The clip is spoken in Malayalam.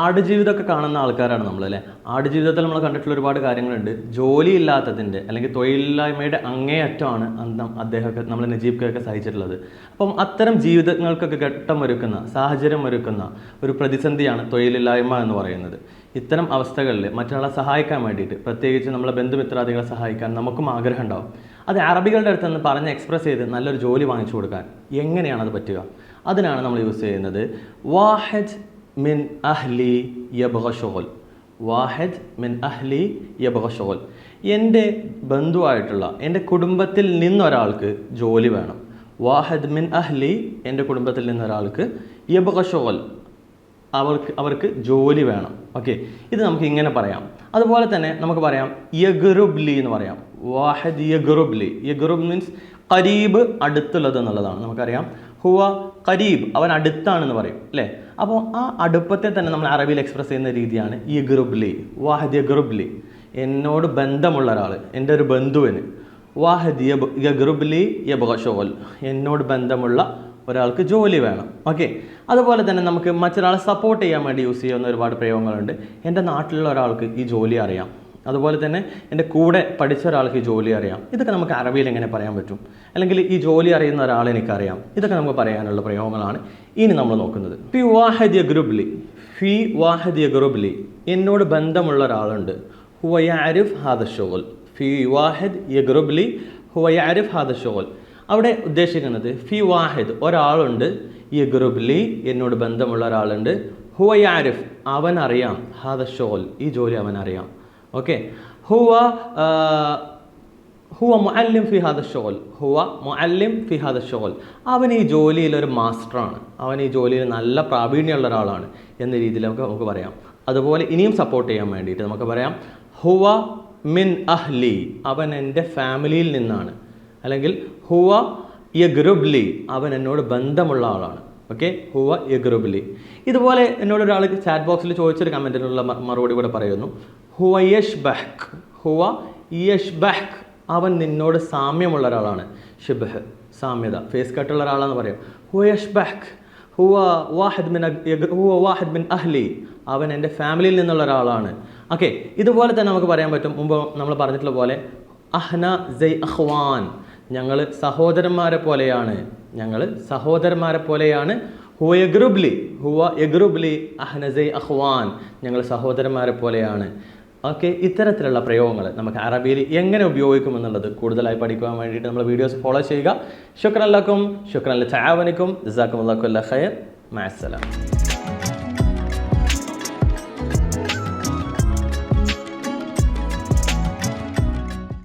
ആടുജീവിതമൊക്കെ കാണുന്ന ആൾക്കാരാണ് നമ്മളല്ലേ. ആടുജീവിതത്തിൽ നമ്മൾ കണ്ടിട്ടുള്ള ഒരുപാട് കാര്യങ്ങളുണ്ട്. ജോലി ഇല്ലാത്തതിൻ്റെ അല്ലെങ്കിൽ തൊഴിലില്ലായ്മയുടെ അങ്ങേയറ്റമാണ് അദ്ദേഹമൊക്കെ നമ്മൾ നജീബൊക്കെ സഹിച്ചിട്ടുള്ളത്. അപ്പം അത്തരം ജീവിതങ്ങൾക്കൊക്കെ ഘട്ടമൊരുക്കുന്ന സാഹചര്യം ഒരുക്കുന്ന ഒരു പ്രതിസന്ധിയാണ് തൊഴിലില്ലായ്മ എന്ന് പറയുന്നത്. ഇത്തരം അവസ്ഥകളിൽ മറ്റൊരാളെ സഹായിക്കാൻ വേണ്ടിയിട്ട്, പ്രത്യേകിച്ച് നമ്മളെ ബന്ധുമിത്രാദികളെ സഹായിക്കാൻ നമുക്കും ആഗ്രഹം ഉണ്ടാവും. അത് അറബികളുടെ അടുത്ത് നിന്ന് പറഞ്ഞ് എക്സ്പ്രസ് ചെയ്ത് നല്ലൊരു ജോലി വാങ്ങിച്ചു കൊടുക്കാൻ എങ്ങനെയാണത് പറ്റുക? അതിനാണ് നമ്മൾ യൂസ് ചെയ്യുന്നത് വാഹിദ് മിൻ അഹ്ലി യബ്ഗ ശുഗ്ൽ. വാഹിദ് മിൻ അഹ്ലി യബ്ഗ ശുഗ്ൽ. എൻ്റെ ബന്ധുവായിട്ടുള്ള എൻ്റെ കുടുംബത്തിൽ നിന്നൊരാൾക്ക് ജോലി വേണം. വാഹിദ് മിൻ അഹ്ലി, എൻ്റെ കുടുംബത്തിൽ നിന്നൊരാൾക്ക് യബ്ഗ ശുഗ്ൽ, അവർക്ക് ജോലി വേണം. ഓക്കെ, ഇത് നമുക്ക് ഇങ്ങനെ പറയാം. അതുപോലെ തന്നെ നമുക്ക് പറയാം യഗ്റുബ്ലി എന്ന് പറയാം. വാഹിദ് യഗ്റുബ്ലി. യഗ്റുബ് മീൻസ് ഖരീബ്, അടുത്തുള്ളത് എന്നുള്ളതാണ്. നമുക്കറിയാം ഹുവ ഖരീബ്, അവൻ അടുത്താണെന്ന് പറയും അല്ലേ. അപ്പോൾ ആ അടുപ്പത്തെ തന്നെ നമ്മൾ അറബിയിൽ എക്സ്പ്രസ് ചെയ്യുന്ന രീതിയാണ് യഗ്റുബ്ലി. വാഹിദ് യഗ്റുബ്ലി, എന്നോട് ബന്ധമുള്ള ഒരാൾ, എൻ്റെ ഒരു ബന്ധുവിന്. വാഹിദ് യഗ്റുബ്ലി യബ്ഗ ശുഗ്ൽ, എന്നോട് ബന്ധമുള്ള ഒരാൾക്ക് ജോലി വേണം. ഓക്കെ, അതുപോലെ തന്നെ നമുക്ക് മറ്റൊരാളെ സപ്പോർട്ട് ചെയ്യാൻ വേണ്ടി യൂസ് ചെയ്യുന്ന ഒരുപാട് പ്രയോഗങ്ങളുണ്ട്. എൻ്റെ നാട്ടിലുള്ള ഒരാൾക്ക് ഈ ജോലി അറിയാം, അതുപോലെ തന്നെ എൻ്റെ കൂടെ പഠിച്ച ഒരാൾക്ക് ഈ ജോലി അറിയാം. ഇതൊക്കെ നമുക്ക് അറബിയിൽ എങ്ങനെ പറയാൻ പറ്റും? അല്ലെങ്കിൽ ഈ ജോലി അറിയുന്ന ഒരാളെ എനിക്കറിയാം. ഇതൊക്കെ നമുക്ക് പറയാനുള്ള പ്രയോഗങ്ങളാണ് ഇനി നമ്മൾ നോക്കുന്നത്. ഫി വാഹിദ് യഗ്റുബ്ലി. ഫി വാഹിദ് യഗ്റുബ്ലി, എന്നോട് ബന്ധമുള്ള ഒരാളുണ്ട്. ഹുവ യഅരിഫ് ഹാദ ശുഗ്ൽ. ഫി വാഹിദ് യഗ്റുബ്ലി ഹുവ യഅരിഫ് ഹാദ ശുഗ്ൽ. അവിടെ ഉദ്ദേശിക്കുന്നത് ഫി വാഹിദ്, ഒരാളുണ്ട്, യഗ്റുബ്ലി, എന്നോട് ബന്ധമുള്ള ഒരാളുണ്ട്, ഹുവ യഅരിഫ്, അവൻ അറിയാം, ഹാദ ശുഗ്ൽ, ഈ ജോലി അവൻ അറിയാം. ഓക്കെ, ഹുവ മുഅല്ലിം ഫി ഹാദ ശുഗ്ൽ. ഹുവ മുഅല്ലിം ഫി ഹാദ ശുഗ്ൽ, അവൻ ഈ ജോലിയിൽ ഒരു മാസ്റ്ററാണ്, അവൻ ഈ ജോലിയിൽ നല്ല പ്രാവീണ്യമുള്ള ഒരാളാണ് എന്ന രീതിയിൽ നമുക്ക് പറയാം. അതുപോലെ ഇനിയും സപ്പോർട്ട് ചെയ്യാൻ വേണ്ടിയിട്ട് നമുക്ക് പറയാം ഹുവ മിൻ അഹ്ലി, അവൻ എൻ്റെ ഫാമിലിയിൽ നിന്നാണ്. അല്ലെങ്കിൽ ഹുവ യഗ്റുബ്ലി, അവൻ എന്നോട് ബന്ധമുള്ള ആളാണ്. ഓക്കെ, ഹുവ യഗ്റുബ്ലി. ഇതുപോലെ എന്നോട് ഒരാൾ ചാറ്റ് ബോക്സിൽ ചോദിച്ചൊരു കമൻറ്റിനുള്ള മറുപടി കൂടെ പറയുന്നു. ഹുവ യഷ്ബഹ്. ഹുവ യഷ്ബഹ്, അവൻ നിന്നോട് സാമ്യമുള്ള ഒരാളാണ്. ഷിബ്ഹ്, സാമ്യത, ഫേസ് കട്ടുള്ള ഒരാളാണെന്ന് പറയാം. ഹുവ യഷ്ബഹ്. ഹുവ വാഹിദ് മിൻ അഹ്ലി, അവൻ എൻ്റെ ഫാമിലിയിൽ നിന്നുള്ള ഒരാളാണ്. ഓക്കെ, ഇതുപോലെ തന്നെ നമുക്ക് പറയാൻ പറ്റും, മുമ്പ് നമ്മൾ പറഞ്ഞിട്ടുള്ള പോലെ അഹ്ന സൈ അഖ്വാൻ, ഞങ്ങൾ സഹോദരന്മാരെ പോലെയാണ്, ഞങ്ങൾ സഹോദരന്മാരെ പോലെയാണ്. ഹുവ യഗ്റുബ്ലി. ഹുവ യഗ്റുബ്ലി അഹ്ന സൈ അഖ്വാൻ, ഞങ്ങൾ സഹോദരന്മാരെ പോലെയാണ്. ഓക്കെ, ഇത്തരത്തിലുള്ള പ്രയോഗങ്ങൾ നമുക്ക് അറബിയിൽ എങ്ങനെ ഉപയോഗിക്കുമെന്നുള്ളത് കൂടുതലായി പഠിക്കുവാൻ വേണ്ടിയിട്ട് നമ്മൾ വീഡിയോസ് ഫോളോ ചെയ്യുക. ശുക്രൻ ലക്കും, ശുക്രൻ ലതആവനിക്കും, ജസാക്കുമുല്ലാഹു ഖൈർ, മഅസ്സലാം.